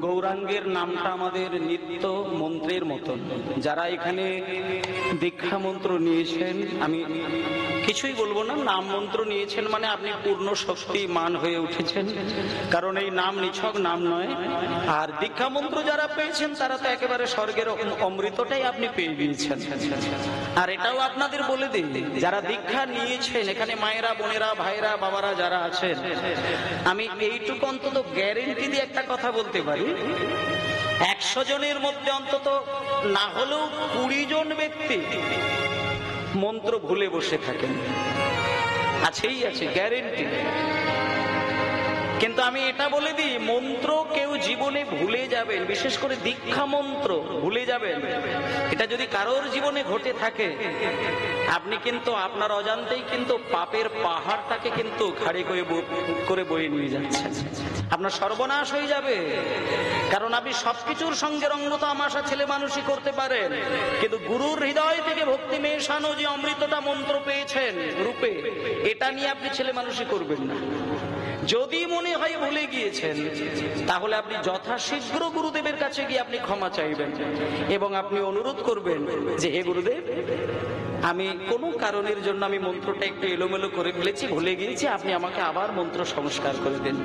গৌরাঙ্গের নামটা আমাদের নিত্য মন্ত্রের মতন। যারা এখানে দীক্ষা মন্ত্র নিয়েছেন, আমি কিছুই বলবো না, নাম মন্ত্র নিয়েছেন মানে আপনি পূর্ণ শক্তিমান হয়ে উঠেছেন, কারণ এই নাম নিছক নাম নয়। আর দীক্ষা মন্ত্র যারা পেয়েছেন তারা তো একেবারে স্বর্গের অমৃতটাই আপনি পেয়ে গিয়েছেন। আর এটাও আপনাদের বলে দিন, যারা দীক্ষা নিয়েছেন এখানে মায়েরা, বোনেরা, ভাইরা, বাবারা যারা আছেন, আমি এইটুকু অন্তত গ্যারেন্টি দিয়ে একটা কথা বলতে পারি, 100 জনের মধ্যে অন্তত না হলেও 20 জন ব্যক্তি মন্ত্র ভুলে বসে থাকেন, আছেই আছে, গ্যারেন্টি। কিন্তু আমি এটা বলে দিই, মন্ত্র কেউ জীবনে ভুলে যাবেন, বিশেষ করে দীক্ষা মন্ত্র ভুলে যাবেন, এটা যদি কারোর জীবনে ঘটে থাকে, আপনি কিন্তু আপনার অজান্তেই কিন্তু পাপের পাহাড়টাকে কিন্তু খাড়ি করে বয়ে নিয়ে যাচ্ছেন, আপনার সর্বনাশ হয়ে যাবে। কারণ আপনি সবকিছুর সঙ্গে রঙ্গ তামাশা ছেলে মানুষই করতে পারেন, কিন্তু গুরুর হৃদয় থেকে ভক্তি মেশানো যে অমৃতটা মন্ত্র পেয়েছেন রূপে, এটা নিয়ে আপনি ছেলে মানুষই করবেন না। যদি মনে হয় ভুলে গিয়েছেন, তাহলে আপনি যথাশীঘ্র গুরুদেবের কাছে গিয়ে আপনি ক্ষমা চাইবেন এবং আপনি অনুরোধ করবেন যে হে গুরুদেব, আমি কোনো কারণের জন্য আমি মন্ত্রটা একটু এলোমেলো করে ফেলেছি, ভুলে গিয়েছি, আপনি আমাকে আবার মন্ত্র সংস্কার করে দেন।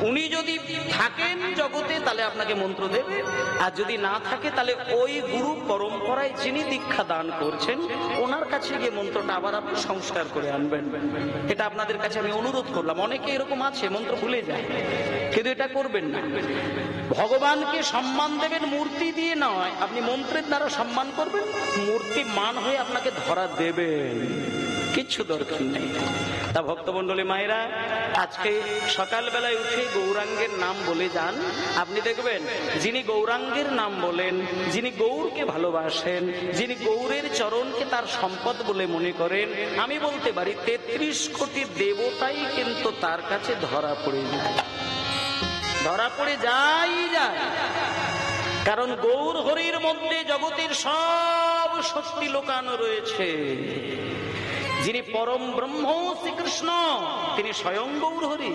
উনি যদি থাকেন জগতে তাহলে আপনাকে মন্ত্র দেবে, আর যদি না থাকে তাহলে ওই গুরু পরম্পরায় যিনি দীক্ষা দান করছেন ওনার কাছে গিয়ে মন্ত্রটা আবার আপনি সংস্কার করে আনবেন। এটা আপনাদের কাছে আমি অনুরোধ করলাম। অনেকে এরকম আছে মন্ত্র ভুলে যায়, কিন্তু এটা করবেন না। ভগবানকে সম্মান দেবেন মূর্তি দিয়ে নয়, আপনি মন্ত্রের দ্বারা সম্মান করবেন, মূর্তি মান হয়ে আপনাকে ধরা দেবেন, কিচ্ছু দরকার নেই। তা ভক্তমন্ডলী মায়েরা, আজকে সকালবেলায় উঠে গৌরাঙ্গের নাম বলে যান। আপনি দেখবেন যিনি গৌরাঙ্গের নাম বলেন, যিনি গৌরকে ভালোবাসেন, যিনি গৌরের চরণকে তার সম্পদ বলে মনে করেন, আমি বলতে পারি 33 কোটি দেবতাই কিন্তু তার কাছে ধরা পড়ে যায়, ধরা পড়ে যায়। কারণ গৌর হরির মধ্যে জগতের সব শক্তি লুকানো রয়েছে। যিনি পরম ব্রহ্ম শ্রীকৃষ্ণ তিনি স্বয়ং গৌর হরি,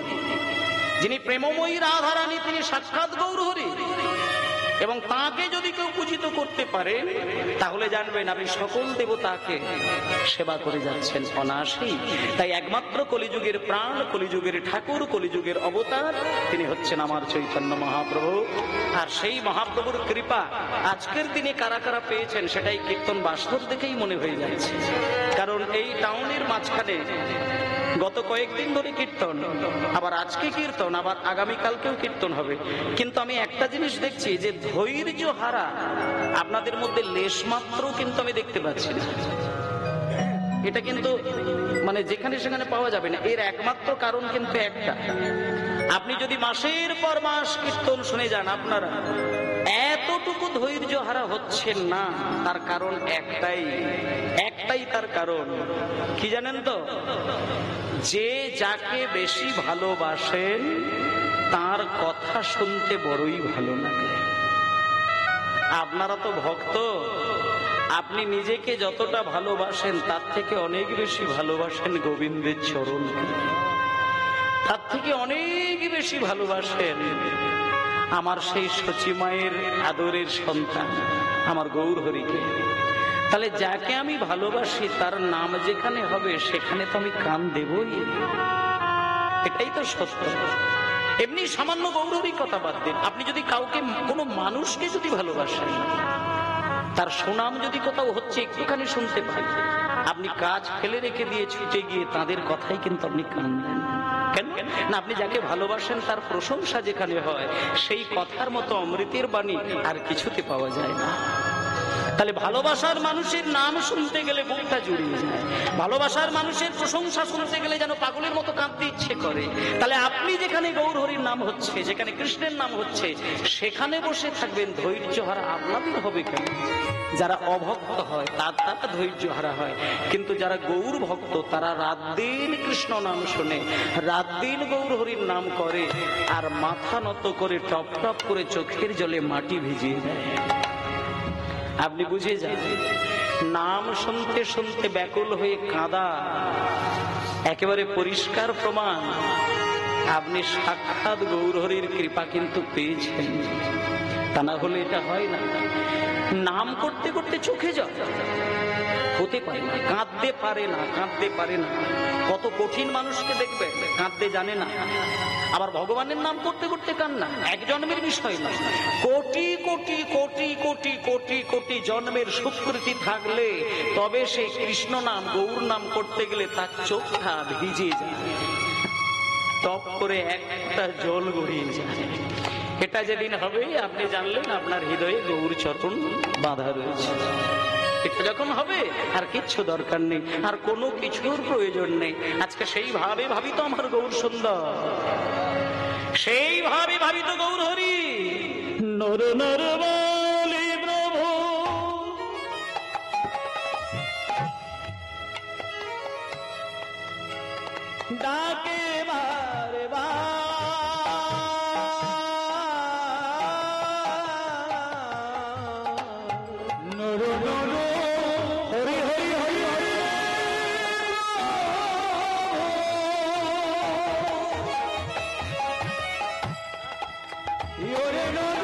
যিনি প্রেমময়ী রাধারানী তিনি সাক্ষাৎ গৌর হরি। এবং তাকে যদি কেউ পূজিত করতে পারে তাহলে জানবেন আপনি সকল দেবতাকে সেবা করে যাচ্ছেন অনায়াসেই। তাই একমাত্র কলিযুগের প্রাণ, কলিযুগের ঠাকুর, কলিযুগের অবতার তিনি হচ্ছেন আমার চৈতন্য মহাপ্রভু। আর সেই মহাপ্রভুর কৃপা আজকের দিনে কারা কারা পেয়েছেন সেটাই কীর্তন বাস্তব দেখেই মনে হয়ে যাচ্ছে। কারণ এই টাউনের মাঝখানে গত কয়েকদিন ধরে কীর্তন, আবার আজকে কীর্তন, আবার আগামীকালকেও কীর্তন হবে। কিন্তু আমি একটা জিনিস দেখছি যে ধৈর্য হারা আপনাদের মধ্যে লেশ মাত্র কিন্তু আমি দেখতে পাচ্ছি না। এটা কিন্তু মানে যেখানে সেখানে পাওয়া যাবে না। এর একমাত্র কারণ কিন্তু একটা, আপনি যদি মাসের পর মাস কীর্তন শুনে যান, আপনারা এতটুকু ধৈর্য হারা হচ্ছেন না, তার কারণ একটাই তার কারণ কি জানেন তো? যে যাকে বেশি ভালোবাসেন তার কথা শুনতে বড়ই ভালো লাগে। আপনারা তো ভক্ত, আপনি নিজেকে যতটা ভালোবাসেন তার থেকে অনেক বেশি ভালোবাসেন গোবিন্দের চরণকে, তার থেকে অনেক বেশি ভালোবাসেন আমার সেই সচি মায়ের আদরের সন্তান আমার গৌর হরিকে। তাহলে যাকে আমি ভালোবাসি তার নাম যেখানে হবে সেখানে তো আমি কান দেবই, এটাই তো সত্য। এমনি সামান্য গৌরবী কথা বাদ দিন, আপনি যদি কাউকে, কোনো মানুষকে যদি ভালোবাসেন, তার সুনাম যদি কোথাও হচ্ছে একটুখানি শুনতে পাই, আপনি কাজ ফেলে রেখে দিয়ে ছুটে গিয়ে তাদের কথাই কিন্তু আপনি কান দেন। কেন না? আপনি যাকে ভালোবাসেন তার প্রশংসা যেখানে হয়, সেই কথার মতো অমৃতের বাণী আর কিছুতে পাওয়া যায় না। তাহলে ভালোবাসার মানুষের নাম শুনতে গেলে বুকটা জুড়িয়ে যায়, ভালোবাসার মানুষের প্রশংসা শুনতে গেলে যেন পাগলের মতো কাঁদতে ইচ্ছে করে। তাহলে আপনি যেখানে গৌর হরির নাম হচ্ছে, যেখানে কৃষ্ণের নাম হচ্ছে, সেখানে বসে থাকবেন ধৈর্য হারা আপনাদের হবে কেন? যারা অভক্ত হয় তারা ধৈর্য হারা হয়, কিন্তু যারা গৌর ভক্ত তারা রাত দিন কৃষ্ণ নাম শোনে, রাত দিন গৌর হরির নাম করে, আর মাথা নত করে টপ টপ করে চোখের জলে মাটি ভিজিয়ে দেয়। আপনি বুঝে যান, নাম শুনতে শুনতে ব্যাকুল হয়ে কাঁদা একেবারে পরিষ্কার প্রমাণ আপনি সাক্ষাৎ গৌরহরির কৃপা কিন্তু পেয়েছেন, তা না হলে এটা হয় না। নাম করতে করতে চোখে জল হতে পারে না, কাঁদতে পারে না, কাঁদতে পারে না। কত কঠিন মানুষকে দেখবে কাঁদতে জানে না, আবার ভগবানের নাম করতে করতে কান্না। এক জন্মের বিষয় না, কোটি কোটি কোটি কোটি কোটি কোটি জন্মের সুকৃতি থাকলে তবে সেই কৃষ্ণ নাম গৌর নাম করতে গেলে তার চোখটা ভিজে যায়, টপ করে একটা জল গড়িয়ে যায়। এটা যেদিন হবে আপনি জানলেন আপনার হৃদয়ে গৌর চরণ বাঁধা রয়েছে। এটা যখন হবে আর কিচ্ছু দরকার নেই, আর কোনো কিছুর প্রয়োজন নেই। আজকে সেইভাবে ভাবিত আমার গৌর সুন্দর, সেইভাবে ভাবিত গৌর হরি। নর নর বলি প্রভু ডাকে বারে বার, নর নর হরি হরি হরি হরি, ওরে নর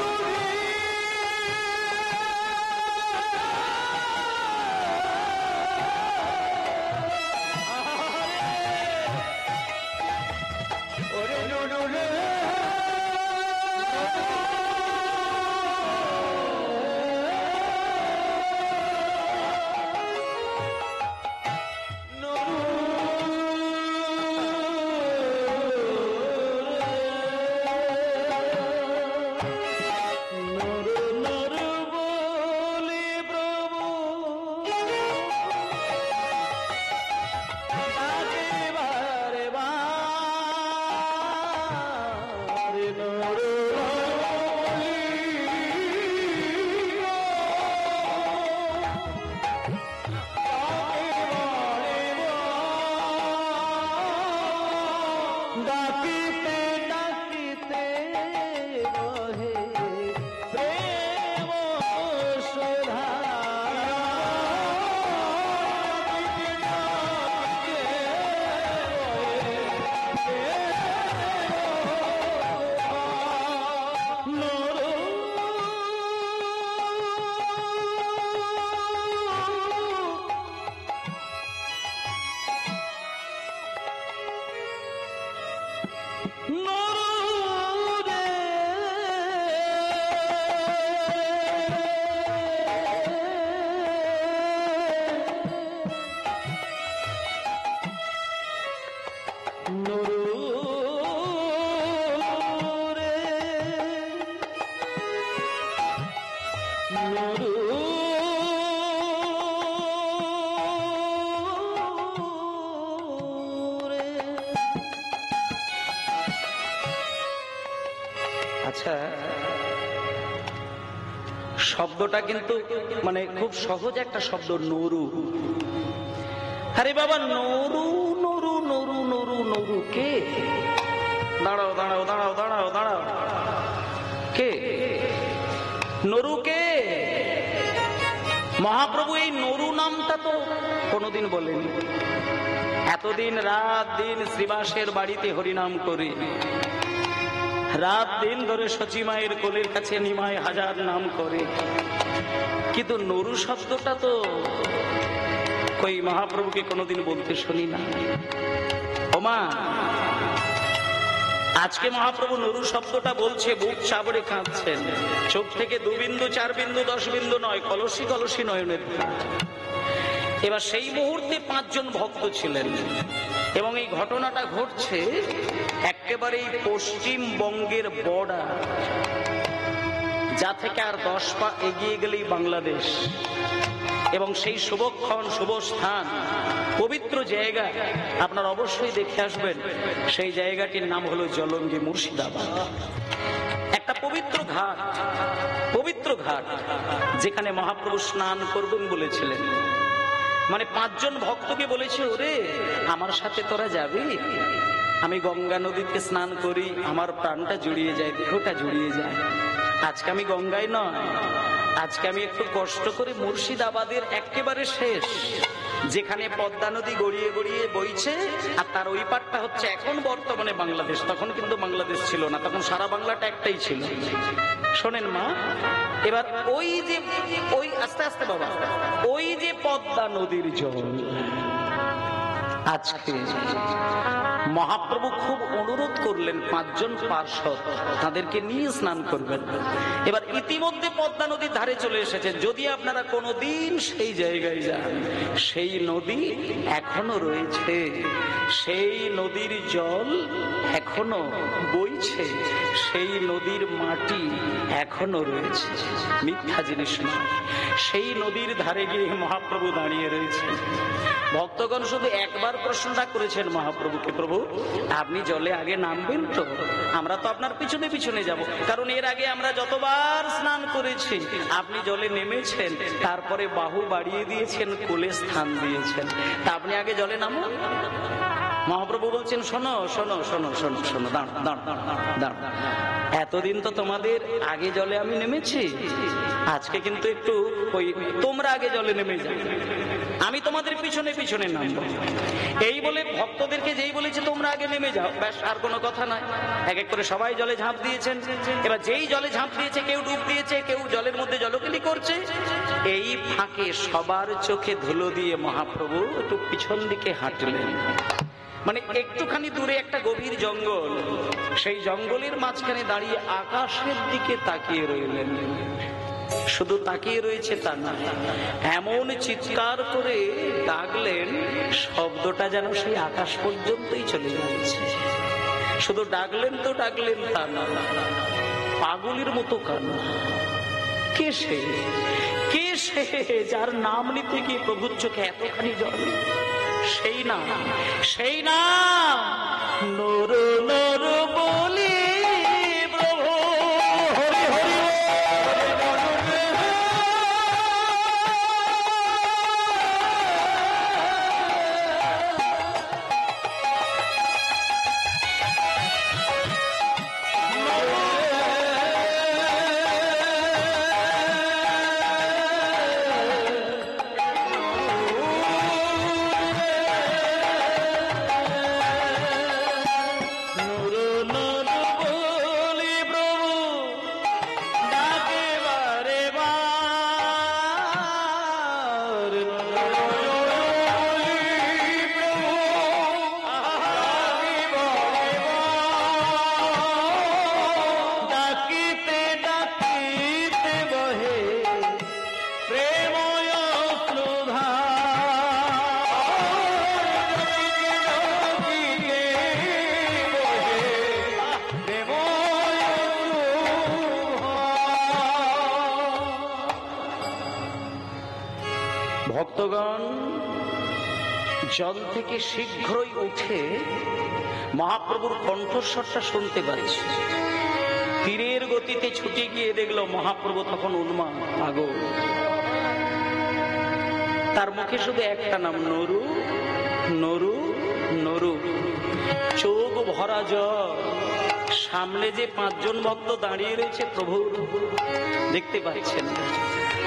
আচ্ছা, শব্দটা কিন্তু মানে খুব সহজ একটা শব্দ, নরু। আরে বাবা, নরু নরু নরু নরু নরু কে? দাঁড়াও দাঁড়াও দাঁড়াও দাঁড়াও দাঁড়াও, কে নরু? কে মহাপ্রভু? এই নরু নামটা তো কোনোদিন বলেনি। এতদিন রাত দিন শ্রীবাসের বাড়িতে হরিনাম করি, রাত দিন ধরে সচিমায়ের কোলের কাছে নিমায় হাজার নাম করে, কিন্তু নরু শব্দটা তো কই মহাপ্রভুকে কোনোদিন বলতে শুনি না। ওমা, আজকে মহাপ্রভু নরু শব্দটা বলছে, বুক চাবড়ে কাঁদছেন, চোখ থেকে 2 বিন্দু 4 বিন্দু 10 বিন্দু নয়, কলসি কলসি নয়নের ধারা। এবার সেই মুহূর্তে 5 জন ভক্ত ছিলেন, এবং এই ঘটনাটা ঘটছে একেবারেই পশ্চিমবঙ্গের বর্ডার, যা থেকে আর 10 পা এগিয়ে গেলেই বাংলাদেশ। এবং সেই শুভক্ষণ, শুভ স্থান, পবিত্র জায়গা আপনারা অবশ্যই দেখে আসবেন। সেই জায়গাটির নাম হলো জলঙ্গি, মুর্শিদাবাদ। একটা পবিত্র ঘাট, পবিত্র ঘাট, যেখানে মহাপ্রভু স্নান করবেন বলেছিলেন। মানে 5 জন ভক্তকে বলেছে, ওরে আমার সাথে তোরা যাবি? আমি গঙ্গা নদীতে স্নান করি, আমার প্রাণটা জুড়িয়ে যায়, দেহটা জুড়িয়ে যায়। আজকে আমি গঙ্গায় নয়, আজকে আমি একটু কষ্ট করে মুর্শিদাবাদের একেবারে শেষ, যেখানে পদ্মা নদী গড়িয়ে গড়িয়ে বইছে, আর তার ওই পাটটা হচ্ছে এখন বর্তমানে বাংলাদেশ। তখন কিন্তু বাংলাদেশ ছিল না, তখন সারা বাংলাটা একটাই ছিল। শোনেন মা, এবার ওই আস্তে আস্তে বাবা, ওই যে পদ্মা নদীর জল আজকে মহাপ্রভু খুব অনুরোধ করলেন 5 জন পার্ষদ তাদেরকে নিয়ে স্নান করবেন। এবার ইতিমধ্যে পদ্মা নদীর ধারে চলে এসেছেন। যদি আপনারা কোনোদিন সেই জায়গায় যান, সেই নদী এখনো রয়েছে, সেই নদীর জল এখনো বইছে, সেই নদীর মাটি এখনো রয়েছে, মিথ্যা জিনিস নয়। সেই নদীর ধারে গিয়ে মহাপ্রভু দাঁড়িয়ে রয়েছে। ভক্তগণ শুধু একবার প্রশ্নটা করেছেন মহাপ্রভুকে, প্রভু আপনি জলে আগে নামবেন তো? আমরা তো আপনার পিছনে পিছনে যাব, কারণ এর আগে আমরা যতবার স্নান করেছি আপনি জলে নেমেছেন, তারপরে বাহু বাড়িয়ে দিয়েছেন, কোলে স্থান দিয়েছেন, তা আপনি আগে জলে নামুন। মহাপ্রভু বলছেন, শোনো শোনো শোনো শোনো শোনো, দাঁড় দাঁড় দাঁড়, এতদিন তো তোমাদের আগে জলে আমি নেমেছি, আজকে কিন্তু একটু ওই তোমরা আগে জলে নেমে যাও, আমি তোমাদের পিছনে পিছনে নামবো। এই বলে ভক্তদেরকে যেই বলেছে তোমরা আগে নেমে যাও, ব্যাস, আর কোনো কথা নাই। এক এক করে সবাই জলে ঝাঁপ দিয়েছেন। এবার যেই জলে ঝাঁপ দিয়েছে, কেউ ডুব দিয়েছে, কেউ জলের মধ্যে জলকেলি করছে। এই ফাঁকে সবার চোখে ধুলো দিয়ে মহাপ্রভু একটু পিছন দিকে হাঁটলেন। মানে একটুখানি দূরে একটা গভীর জঙ্গল, সেই জঙ্গলের মাঝখানে দাঁড়িয়ে আকাশের দিকে তাকিয়ে রইলেন। শুধু তাকিয়ে রয়েছে তা না, এমন চিৎকার করে ডাকলেন, শব্দটা যেন সেই আকাশ পর্যন্তই চলে যাচ্ছে। শুধু ডাকলেন তো ডাকলেন তা না, পাগলের মতো কান্না। কে সে, কে সে যার নাম নিতে গিয়ে প্রভুর চোখে এতখানি জল? সেই নাম, সেই নাম নর নর বলি প্রভু। ভক্তগণ জল থেকে শীঘ্রই উঠে মহাপ্রভুর কণ্ঠস্বরটা শুনতে পাচ্ছি। তীরের গতিতে ছুটে গিয়ে দেখলো মহাপ্রভু তখন উন্মাদ, পাগল। তার মুখে শুধু একটা নাম, নরু নরু নরু। চোখ ভরা জল। সামনে যে 5 জন ভক্ত দাঁড়িয়ে রয়েছে প্রভু দেখতে পাচ্ছেন।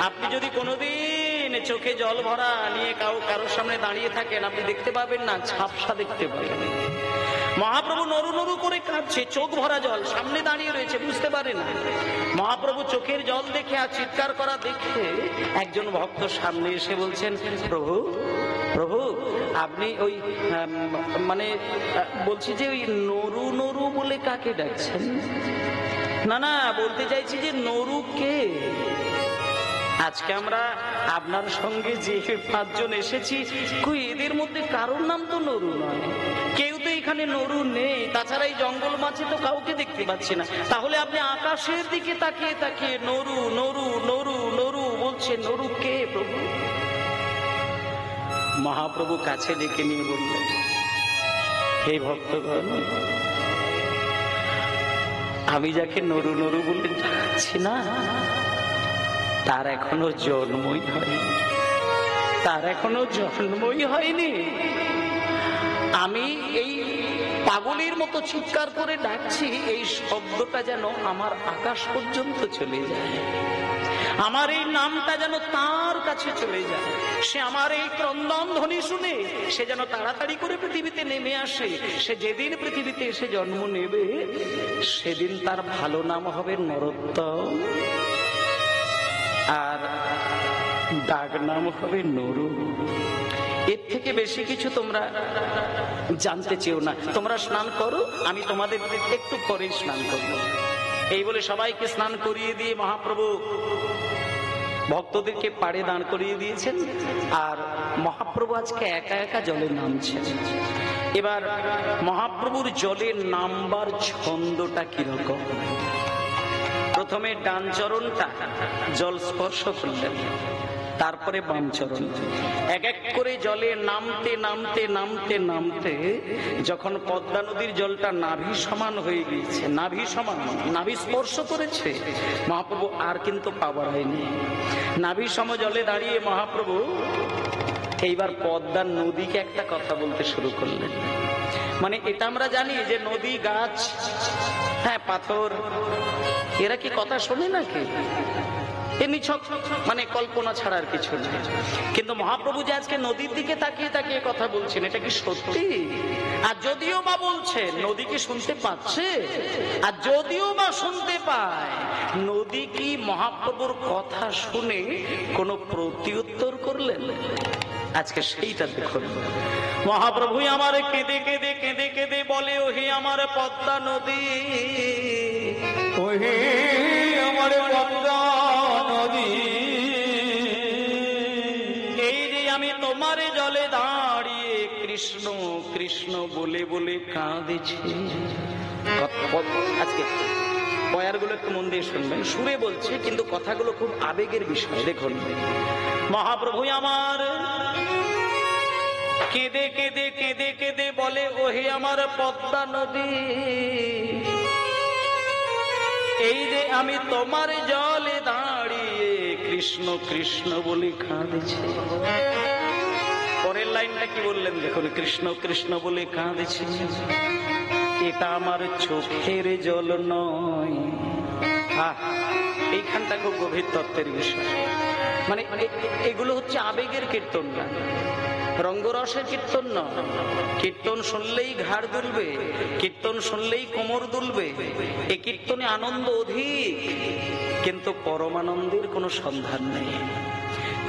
আপনি যদি কোনোদিন চোখে জল ভরা নিয়ে কারোর সামনে দাঁড়িয়ে থাকেন, আপনি দেখতে পাবেন না, ঝাপসা দেখতে পাবেন। মহাপ্রভু নরু নরু করে কাঁদছে, চোখ ভরা জল, সামনে দাঁড়িয়ে রয়েছে, বুঝতে পারে না। মহাপ্রভু চোখের জল দেখে আর চিৎকার করা দেখে একজন ভক্ত সামনে এসে বলছেন, প্রভু প্রভু আপনি ওই মানে বলছি যে ওই নরু নরু বলে কাকে ডাকছেন? না না, বলতে চাইছি যে নরু কে? আজকে আমরা আপনার সঙ্গে যে 5 জন এসেছি, কই এদের মধ্যে কারোর নাম তো নরু নয়, কেউ তো এখানে নরু নেই। তাছাড়া এই জঙ্গল মাঝে তো কাউকে দেখতে পাচ্ছি না। তাহলে আপনি আকাশের দিকে তাকিয়ে তাকিয়ে নরু নরু নরু নরু বলছেন, নরু কে প্রভু? মহাপ্রভু কাছে ডেকে নিয়ে বললেন, হে ভক্তগণ, আমি যাকে নরু নরু বলে ডাকছি না, তার এখনো জন্মই হয়নি, তার এখনো জন্মই হয়নি। আমি এই পাগলের মতো চিৎকার করে ডাকছি, এই শব্দটা যেন আমার আকাশ পর্যন্ত চলে যায়, আমার এই নামটা যেন তার কাছে চলে যায়, সে আমার এই ক্রন্দন ধ্বনি শুনে সে যেন তাড়াতাড়ি করে পৃথিবীতে নেমে আসে। সে যেদিন পৃথিবীতে এসে জন্ম নেবে সেদিন তার ভালো নাম হবে নরোত্তম, আর ডাক নাম হবে নরু। এর থেকে বেশি কিছু তোমরা জানতে চেও না। তোমরা স্নান করো, আমি তোমাদের একটু পরে স্নান করবো। এই বলে সবাইকে স্নান করিয়ে দিয়ে মহাপ্রভু ভক্তদেরকে পাড়ে দাঁড় করিয়ে দিয়েছেন, আর মহাপ্রভু আজকে একা একা জলে নামছেন। এবার মহাপ্রভুর জলে নামবার ছন্দটা কিরকম? প্রথমে ডান চরণটা জল স্পর্শ করলেন, তারপরে বাম চরণ, এক এক করে জলে নামতে নামতে নামতে নামতে যখন পদ্মা নদীর জলটা নাভি সমান হয়ে গিয়েছে, নাভি সমান, নাভি স্পর্শ করেছে, মহাপ্রভু আর কিন্তু পা বাড়ায়নি। নাভি সম জলে দাঁড়িয়ে মহাপ্রভু এইবার পদ্মার নদীকে একটা কথা বলতে শুরু করলেন। মানে এটা আমরা জানি যে নদী, গাছ, হ্যাঁ পাথর, এরা কি কথা শোনে নাকি? এমনি মানে কল্পনা ছাড়া আর কিছু নেই। কিন্তু মহাপ্রভু যে আজকে নদীর দিকে তাকিয়ে তাকিয়ে কথা বলছেন, এটা কি সত্যি? আর যদিও বা বলছে, নদী কি শুনতে পাচ্ছে? আর যদিও বা শুনতে পায়, নদী কি মহাপ্রভুর কথা শুনে কোনো প্রত্যুত্তর করলেন? আজকে সেইটা দেখুন। মহাপ্রভুই আমার কেঁদে কেঁদে কেঁদে কেঁদে বলে, ওহে আমার পদ্মা নদী, ওহে আমার পদ্মা নদী, এই যে আমি তোমার জলে দাঁড়িয়ে কৃষ্ণ কৃষ্ণ বলে বলে কাঁদেছি। আজকে বয়ারগুলো একটু মন দিয়ে শুনবেন, সুরে বলছে কিন্তু কথাগুলো খুব আবেগের বিষয়। দেখুন, মহাপ্রভুই আমার কেঁদে কেঁদে কেঁদে কেঁদে বলে, ওহে আমার পদ্মা নদী, এই যে আমি তোমার জলে দাঁড়িয়ে কৃষ্ণ কৃষ্ণ বলে কাঁদেছি। পরের লাইনটা কি বললেন দেখুন, কৃষ্ণ কৃষ্ণ বলে কাঁদেছি, এটা আমার চোখের জল নয়। এইখানটা খুব গভীর তত্ত্বের বিষয়। মানে এগুলো হচ্ছে আবেগের কীর্তন না, রঙ্গরসের কীর্তন না। কীর্তন শুনলেই ঘাড় দুলবে, কীর্তন শুনলেই কোমর দুলবে, এই কীর্তনে আনন্দ অধিক, কিন্তু পরমানন্দের কোনো সন্ধান নেই।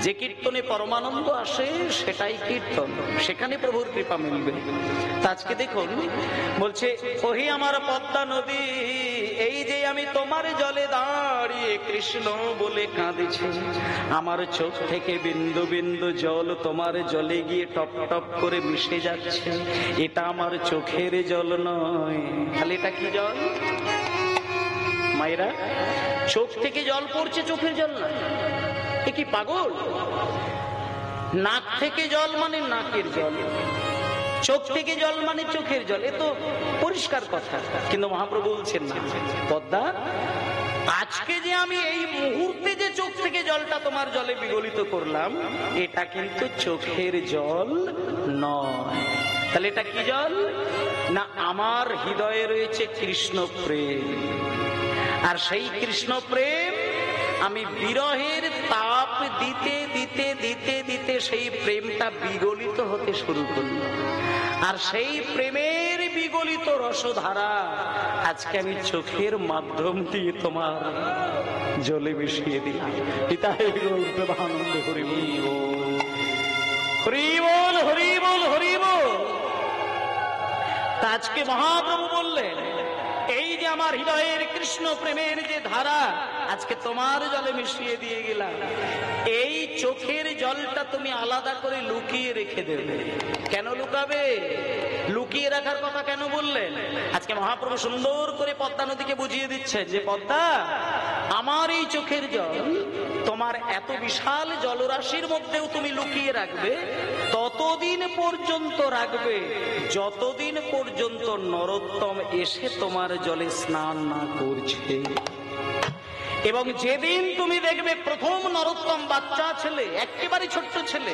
যে কীর্তনে পরমানন্দ আসে সেটাই কীর্তন, সেখানে প্রভুর কৃপা মিলবে। আজকে দেখুন বলছে, ওহে আমার পদ্মা নদী, এই যে আমি তোমার জলে দাঁড়িয়ে কৃষ্ণ বলে কাঁদেছি, আমার চোখ থেকে বিন্দু বিন্দু জল তোমার জলে গিয়ে টপ টপ করে মিশে যাচ্ছে, এটা আমার চোখের জল নয়। তাহলে এটা কি জল? মায়েরা, চোখ থেকে জল পড়ছে, চোখের জল নয়। এ কি পাগল? নাক থেকে জল মানে নাকের জল, চোখ থেকে জল মানে চোখের জল, এ তো পরিষ্কার কথা। কিন্তু মহাপ্রভু বলছেন না, পদ্মা, আজকে যে আমি এই মুহূর্তে যে চোখ থেকে জলটা তোমার জলে বিগলিত করলাম, এটা কিন্তু চোখের জল নয়। তাহলে এটা কি জল? না, আমার হৃদয়ে রয়েছে কৃষ্ণ প্রেম, আর সেই কৃষ্ণ প্রেম আমি বিরহের তাপ দিতে দিতে দিতে দিতে সেই প্রেমটা বিগলিত হতে শুরু করল, আর সেই প্রেমের বিগলিত রসধারা আজকে আমি চোখের মাধ্যম দিয়ে তোমার জলে মিশিয়ে দিলাম। পিতায় আনন্দ হরি বল, হরি বল, হরি বল, হরি বল। আজকে মহাপ্রভু বললেন, এই যে আমার হৃদয়ের কৃষ্ণ প্রেমের যে ধারা আজকে তোমার জলে মিশিয়ে দিয়ে গেলাম, এই চোখের জলটা তুমি আলাদা করে লুকিয়ে রেখে দেবে। কেন লুকাবে? লুকিয়ে রাখার কথা কেন বললেন? আজকে মহাপ্রভু সুন্দর করে পদ্মা নদীকে বুঝিয়ে দিচ্ছে যে, পদ্মা, আমার এই চোখের জল তোমার এত বিশাল জলরাশির মধ্যেও তুমি লুকিয়ে রাখবে, ততদিন পর্যন্ত রাখবে যতদিন পর্যন্ত নরোত্তম এসে তোমার জলে স্নান না করছে। এবং যেদিন তুমি দেখবে প্রথম নরোত্তম বাচ্চা ছেলে, একেবারে ছোট্ট ছেলে,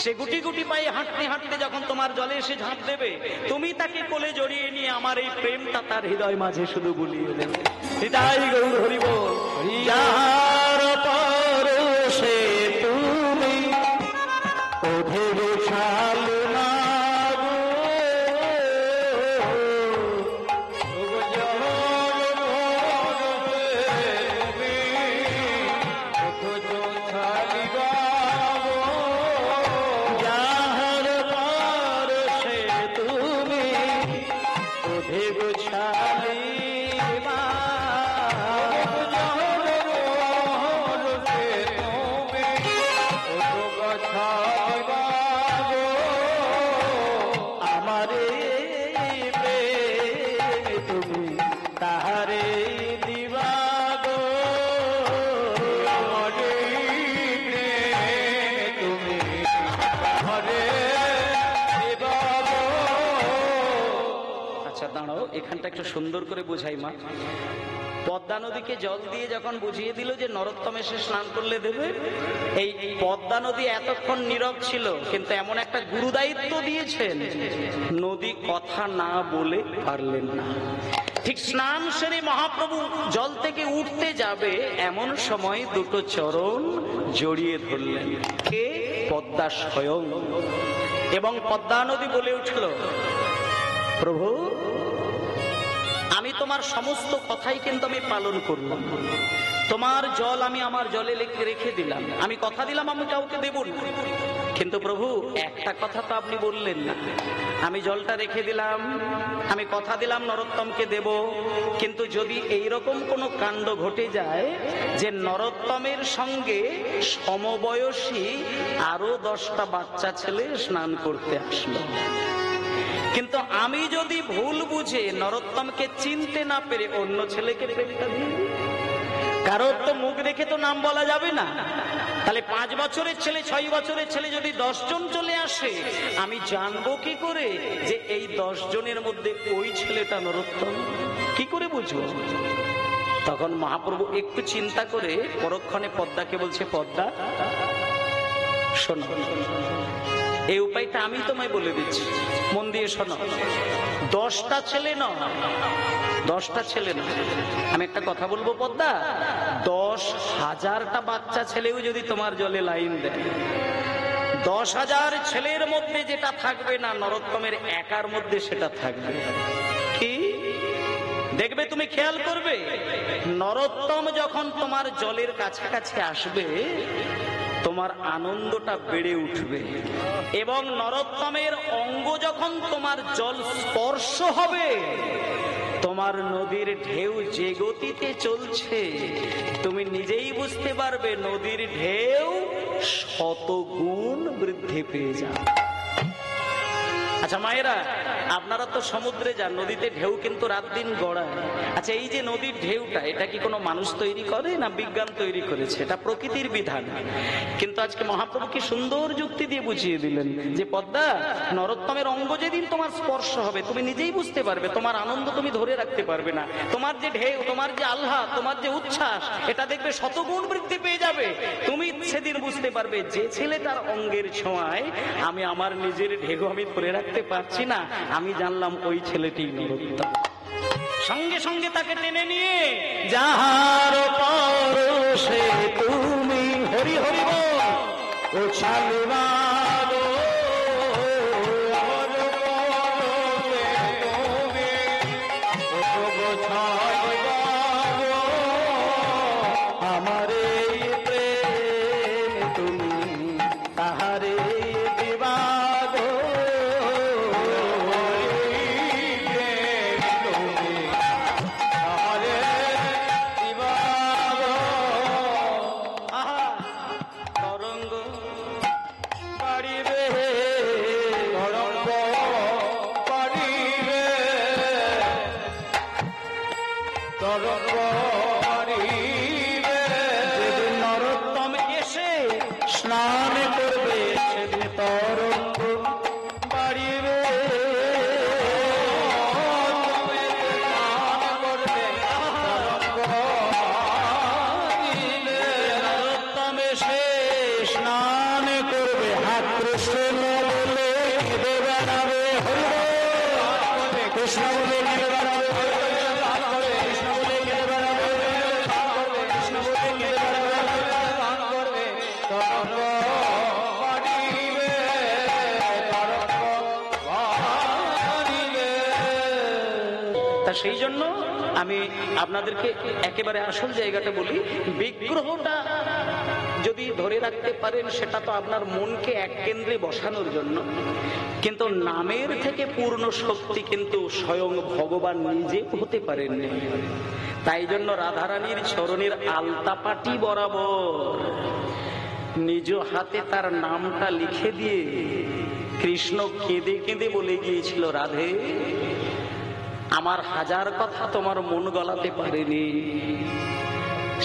সে গুটি গুটি পায়ে হাঁটতে হাঁটতে যখন তোমার জলে এসে ঝাঁপ দেবে, তুমি তাকে কোলে জড়িয়ে নিয়ে আমার এই প্রেমটা তার হৃদয় মাঝে শুধু বুলিয়ে দেবে। হৃদয় গৌর হরি বল। যাহার পরশে তুমি ওঠে ছালু না গো, যাহার পরশে তুমি ওঠে গোছালিবা, আমারে প্রেম তুমি তাহারে দিবা গো, আমারে প্রেম তুমি তাহারে দিবা গো। আচ্ছা দাঁড়াও, এখানটা একটু সুন্দর করে বুঝাই মা। পদ্মা নদীকে জল দিয়ে যখন বুঝিয়ে দিল যে নরোত্তম এসে স্নান করলে দেবে, এই পদ্মা নদী এতক্ষণ নীরব ছিল, কিন্তু এমন একটা গুরুদায়িত্ব দিয়েছেন, নদী কথা না বলে পারলেন না। ঠিক স্নান সেরে মহাপ্রভু জল থেকে উঠতে যাবে, এমন সময় দুটো চরণ জড়িয়ে ধরলেন। কে? পদ্মা স্বয়ং। এবং পদ্মা নদী বলে উঠল, প্রভু আমি তোমার সমস্ত কথাই কিন্তু আমি পালন করলাম, তোমার জল আমি আমার জলে রেখে দিলাম, আমি কথা দিলাম আমি কাউকে দেব না, কিন্তু প্রভু একটা কথা তো আপনি বললেন না। আমি জলটা রেখে দিলাম, আমি কথা দিলাম নরোত্তমকে দেব, কিন্তু যদি এইরকম কোনো কাণ্ড ঘটে যায় যে নরোত্তমের সঙ্গে সমবয়সী আরো 10টা বাচ্চা ছেলে স্নান করতে আসলো, কিন্তু আমি যদি ভুল বুঝে নরোত্তমকে চিনতে না পেরে অন্য ছেলেকে প্রেমটা দিয়ে দিই, কারোর তো মুখ দেখে তো নাম বলা যাবে না, তাহলে 5 বছরের ছেলে 6 বছরের ছেলে যদি 10 জন চলে আসে, আমি জানবো কি করে যে এই 10 জনের মধ্যে ওই ছেলেটা নরোত্তম? কি করে বুঝবো? তখন মহাপ্রভু একটু চিন্তা করে পরক্ষণে পদ্মাকে বলছে, পদ্মা শোনো, এই উপায়টা আমি তোমায় বলে দিচ্ছি, মন দিয়ে শোনো। 10টা ছেলে নয়, 10টা ছেলে না, আমি একটা কথা বলবো পদ্মা, 10,000টা বাচ্চা ছেলেও যদি তোমার জলে লাইন দেয়, 10,000 ছেলের মধ্যে যেটা থাকবে না নরোত্তমের একার মধ্যে সেটা থাকবে। কি দেখবে তুমি, খেয়াল করবে, নরোত্তম যখন তোমার জলের কাছাকাছি আসবে তোমার আনন্দটা বেড়ে উঠবে, এবং নরোত্তমের অঙ্গ যখন তোমার জল স্পর্শ হবে, তোমার নদীর ঢেউ যে গতিতে চলছে তুমি নিজেই বুঝতে পারবে, নদীর ঢেউ 100 গুণ বৃদ্ধি পেয়ে যাবে। আচ্ছা মায়েরা, আপনারা তো সমুদ্রে যান, নদীতে ঢেউ কিন্তু রাত দিন গড়ায়। আচ্ছা এই যে নদীর ঢেউটা, এটা কি কোনো মানুষ তৈরি করে না বিজ্ঞান তৈরি করেছে? এটা প্রকৃতির বিধান। কিন্তু আজকে মহাপ্রভু কি সুন্দর যুক্তি দিয়ে বুঝিয়ে দিলেন যে পদ্মা, নরোত্তমের অঙ্গ যেদিন তোমার স্পর্শ হবে তুমি নিজেই বুঝতে পারবে, তোমার আনন্দ তুমি ধরে রাখতে পারবে না, তোমার যে ঢেউ, তোমার যে আহ্লাদ, তোমার যে উচ্ছ্বাস, এটা দেখবে 100 গুণ বৃদ্ধি পেয়ে যাবে। তুমি সেদিন বুঝতে পারবে যে ছেলেটার অঙ্গের ছোঁয়ায় আমি আমার নিজের ঢেউ আমি ধরে রাখতে পারছি না, আমি জানলাম ওই ছেলেটি নরোত্তম। সঙ্গে সঙ্গে তাকে টেনে নিয়ে, যাহার পরশে তুমি হরি হরি বল ও ছালুনা গো, আমারে প্রেম তুমি তাহারে দিবা গো, কৃষ্ণ বলে কেঁদে বেড়াবে, গান করবে কৃষ্ণ বলে কেঁদে বেড়াবে, গান করবে কৃষ্ণ বলে কেঁদে বেড়াবে, গান করবে তরঙ্গ বাড়িবে, তরঙ্গ বাড়িবে। তা সেই জন্য আমি আপনাদেরকে একেবারে আসল জায়গাটা বলি, বিগ্রহটা যদি ধরে রাখতে পারেন সেটা তো আপনার মনকে এক কেন্দ্রে বসানোর জন্য, কিন্তু নামের থেকে পূর্ণ শক্তি কিন্তু স্বয়ং ভগবান নিজে হতে পারেননি। তাই জন্য রাধারানীর চরণের আলতাপাটি বরাবর নিজ হাতে তার নামটা লিখে দিয়ে কৃষ্ণ কেঁদে কেঁদে বলে গিয়েছিল, রাধে আমার হাজার কথা তোমার মন গলাতে পারেনি।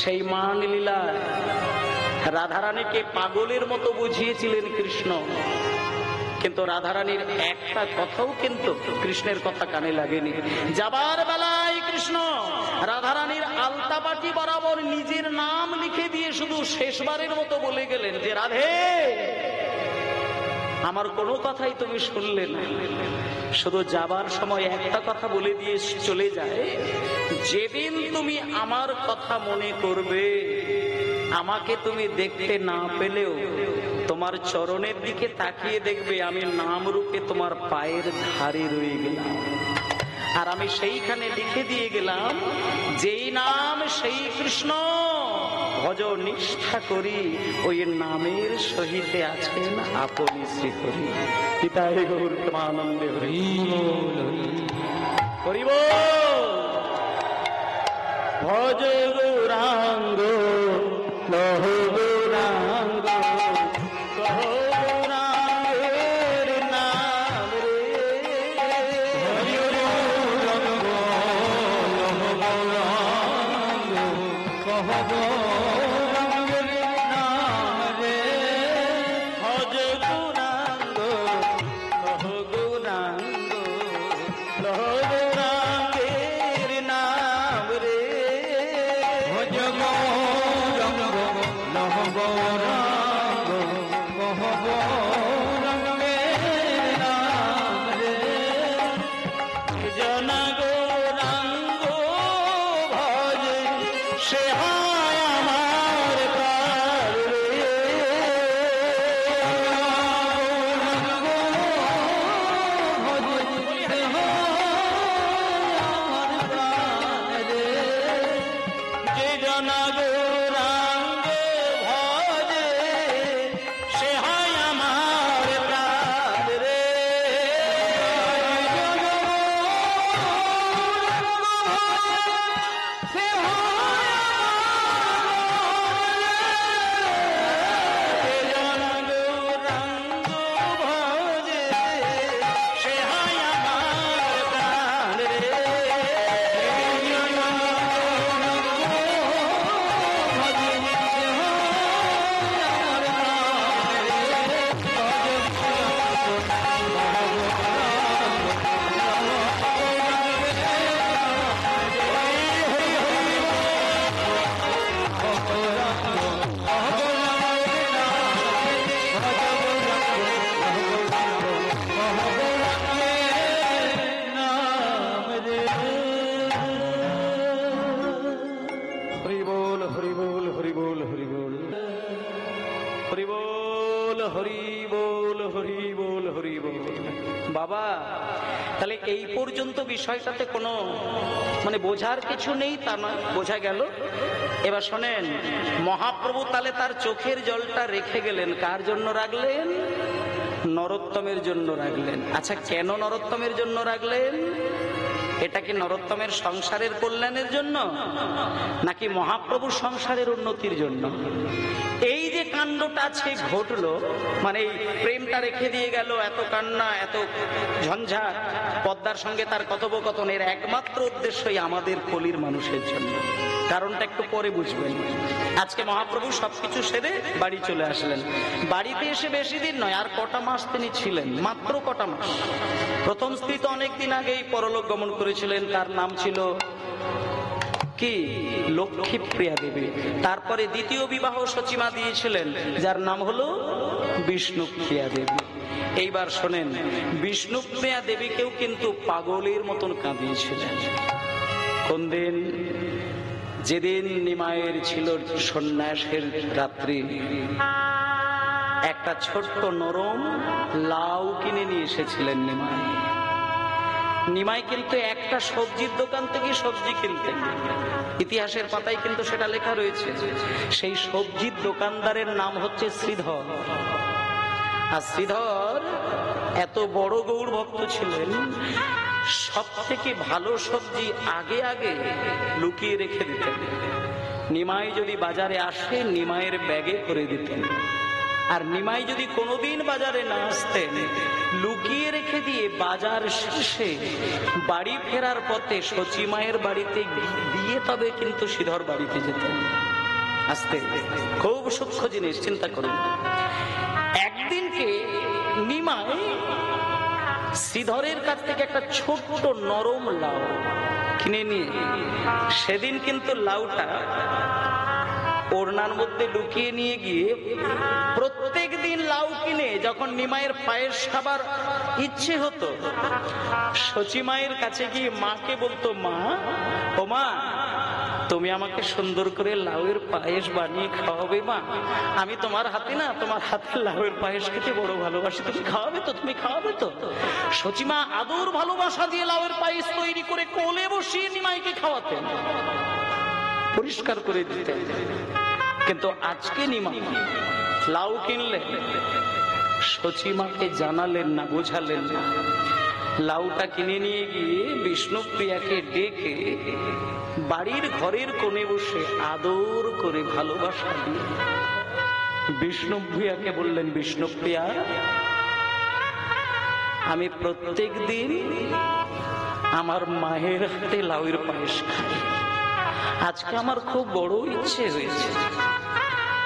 সেই মান লীলা রাধারানীকে পাগলের মতো বুঝিয়েছিলেন কৃষ্ণ, কিন্তু রাধারানীর একটা কথাও কিন্তু কৃষ্ণের কথা কানে লাগেনি। যাবার বেলায় কৃষ্ণ রাধারানীর আলতাপাটি বরাবর নিজের নাম লিখে দিয়ে শুধু শেষবারের মতো বলে গেলেন যে, রাধে আমার কোনো কথাই তুমি শুনলে না। শুধু যাবার সময় একটা কথা বলে দিয়ে চলে যায়, যেদিন তুমি আমার কথা মনে করবে, আমাকে তুমি দেখতে না পেলেও তোমার চরণের দিকে তাকিয়ে দেখবে আমি নাম রূপে তোমার পায়ের ধারে রয়ে গেলাম। আর আমি সেইখানে লিখে দিয়ে গেলাম, যেই নাম সেই কৃষ্ণ, ভজ নিষ্ঠা করি ওই নামের সহিতে আছেন আপনি শ্রীহরি। পিতায় গৌর প্রেমানন্দে হরি হরি বল। ভজ গৌরাঙ্গ লহ গৌরাঙ্গ, কহ গৌরাঙ্গের নাম রে। ভজ গৌরাঙ্গ লহ গৌরাঙ্গ, কহ গৌরাঙ্গের নাম রে। ভজ গৌরাঙ্গ লহ গৌরাঙ্গ, লহ গৌরাঙ্গের নাম রে। ভজ গৌরাঙ্গ লহ গৌরাঙ্গ, কহ গৌরাঙ্গের নাম রে। জন গৌরাঙ্গ ভজ সে হয় আমার প্রাণ রে। গৌরাঙ্গ ভজ সে হয় আমার প্রাণ রে। যে জন গৌরাঙ্গ ভজে সে হয় আমার প্রাণ রে। সে হরি বল হরি বল হরি বল হরি বল হরি বল হরি বল হরি বল হরি বল। বাবা তাহলে এই পর্যন্ত বিষয়টাতে কোনো মানে বোঝার কিছু নেই তা নয়, বোঝা গেল। এবার শোনেন, মহাপ্রভু তাহলে তার চোখের জলটা রেখে গেলেন, কার জন্য রাখলেন? নরোত্তমের জন্য রাখলেন। আচ্ছা কেন নরোত্তমের জন্য রাখলেন? এটা কি নরোত্তমের সংসারের কল্যাণের জন্য নাকি মহাপ্রভুর সংসারের উন্নতির জন্য? এই যে কাণ্ডটা আজকে ঘটলো, মানে এই প্রেমটা রেখে দিয়ে গেল, এত কান্না, এত ঝঞ্ঝাট, পদ্মার সঙ্গে তার কথোপকথনের একমাত্র উদ্দেশ্যই আমাদের কলির মানুষের জন্য। কারণটা একটু পরে বুঝবেন। আজকে মহাপ্রভু সবকিছু সেরে বাড়ি চলে আসলেন। বাড়িতে এসে বেশি দিন নয়, আর কটা মাস তিনি ছিলেন, মাত্র কটা মাস। প্রথম স্ত্রী তো অনেকদিন আগেই পরলোক গমন করেছিলেন, তার নাম ছিল কি? লক্ষ্মীপ্রিয়া দেবী। তারপরে দ্বিতীয় বিবাহ সচিমা দিয়েছিলেন, যার নাম হলো বিষ্ণুপ্রিয়া দেবী। এইবার শোনেন, বিষ্ণুপ্রিয়া দেবীকেও কিন্তু পাগলের মতন কাঁদিয়েছিলেন। কোন দিন? যেদিন নিমাইয়ের ছিল সন্ন্যাসের রাত্রি, একটা ছোট্ট নরম লাউ কিনে নিয়ে এসেছিলেন নিমাই। নিমাই কিন্তু একটা সবজির দোকান থেকে সবজি কিনতেন, ইতিহাসের পাতায় কিন্তু সেটা লেখা রয়েছে। সেই সবজির দোকানদারের নাম হচ্ছে শ্রীধর। আর শ্রীধর এত বড় গৌড় ভক্ত ছিলেন, সব থেকে ভালো সবজি আগে আগে লুকিয়ে রেখে দিতেন। নিমাই যদি বাজারে আসে, নিমাইয়ের ব্যাগে করে দিতেন। আর নিমাই যদি কোনোদিন বাজারে না আসতেন, লুকিয়ে রেখে দিয়ে বাজার শেষে বাড়ি ফেরার পথে সচিমায়ের বাড়িতে দিয়ে তবে কিন্তু শ্রীধর বাড়িতে যেতেন। আসতে খুব সূক্ষ্ম জিনিস, চিন্তা করুন। একদিনকে নিমাই শ্রীধরের কাছ থেকে একটা ছোট্ট নরম লাউ কিনে নিয়ে, সেদিন কিন্তু লাউটা ওড়নার মধ্যে লুকিয়ে নিয়ে গিয়ে প্রত্যেক দিন লাউ কিনে যখন নিমাইয়ের পায়েস খাবার ইচ্ছে হতো, সচিমায়ের কাছে গিয়ে মাকে বলতো, মা, ও মা, তুমি আমাকে সুন্দর করে লাউয়ের পায়েস বানিয়ে খাওয়াবে মা? আমি তোমার হাতে না, তোমার হাতে লাউয়ের পায়েস খেতে বড় ভালোবাসি, তুমি খাওয়াবে তো? তুমি খাওয়াবে তো? সচিমা আদর ভালোবাসা দিয়ে লাউয়ের পায়েস তৈরি করে কোলে বসিয়ে নিমাইকে খাওয়াতেন, পরিষ্কার করে দিতেন। কিন্তু আজকে নিমাই লাউ কিনলেন, সচিমাকে জানালেন না, বোঝালেন না। লাউটা কিনে নিয়ে গিয়ে বিষ্ণুপ্রিয়াকে ডেকে বাড়ির ঘরের কোণে বসে আদর করে ভালোবাসা দিয়ে বিষ্ণুপ্রিয়াকে বললেন, বিষ্ণুপ্রিয়া, আমি প্রত্যেক দিন আমার মায়ের হাতে লাউয়ের পায়েস খাই। আজকে আমার খুব বড় ইচ্ছে হয়েছে,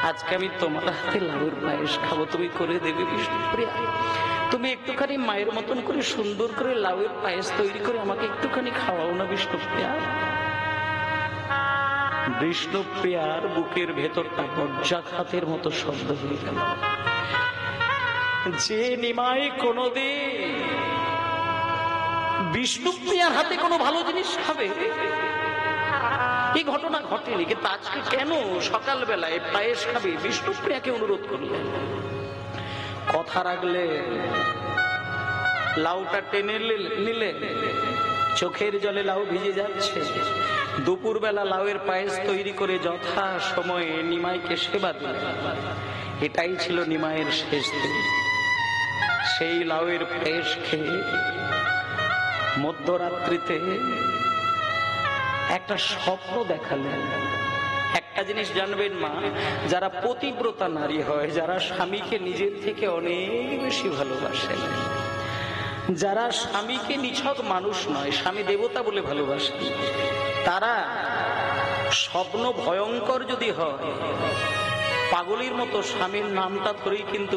আজকে আমি তোমার হাতে লাউয়ের পায়েস খাবো, তুমি করে দেবে বিষ্ণুপ্রিয়া? তুমি একটুখানি মায়ের মতন করে সুন্দর করে লাউয়ের পায়েস তৈরি করে আমাকে একটুখানি খাওয়াও না বিষ্ণুপ্রিয়া? বিষ্ণুপ্রিয়ার বুকের ভেতরটা বজ্রাঘাতের মতো শব্দ হয়ে গেল। যে নিমাই কোনদিন বিষ্ণুপ্রিয়ার হাতে কোনো ভালো জিনিস খাবে, এই ঘটনা ঘটেনি, কিন্তু আজকে কেন সকালবেলায় পায়েস খাবে বিষ্ণুপ্রিয়াকে অনুরোধ করলেন। কথা রাখলে, লাউটা টেনে নিলে, চোখের জলে লাউ ভিজে যাচ্ছে। দুপুরবেলা লাউয়ের পায়েস তৈরি করে যথা সময়ে নিমাইকে সেবা দিল। এটাই ছিল নিমাইয়ের শেষ দিন। সেই লাউয়ের পায়েস খেয়ে মধ্যরাত্রিতে একটা স্বপ্ন দেখালেন। একটা জিনিস জানবেন মা, যারা পতিব্রতা নারী হয়, যারা স্বামীকে নিজের থেকে অনেক বেশি ভালোবাসেন, যারা স্বামীকে নিছক মানুষ নয়, স্বামী দেবতা বলে ভালোবাসেন, তারা স্বপ্ন ভয়ঙ্কর যদি হয়, পাগলির মতো স্বামীর নামটা ধরেই কিন্তু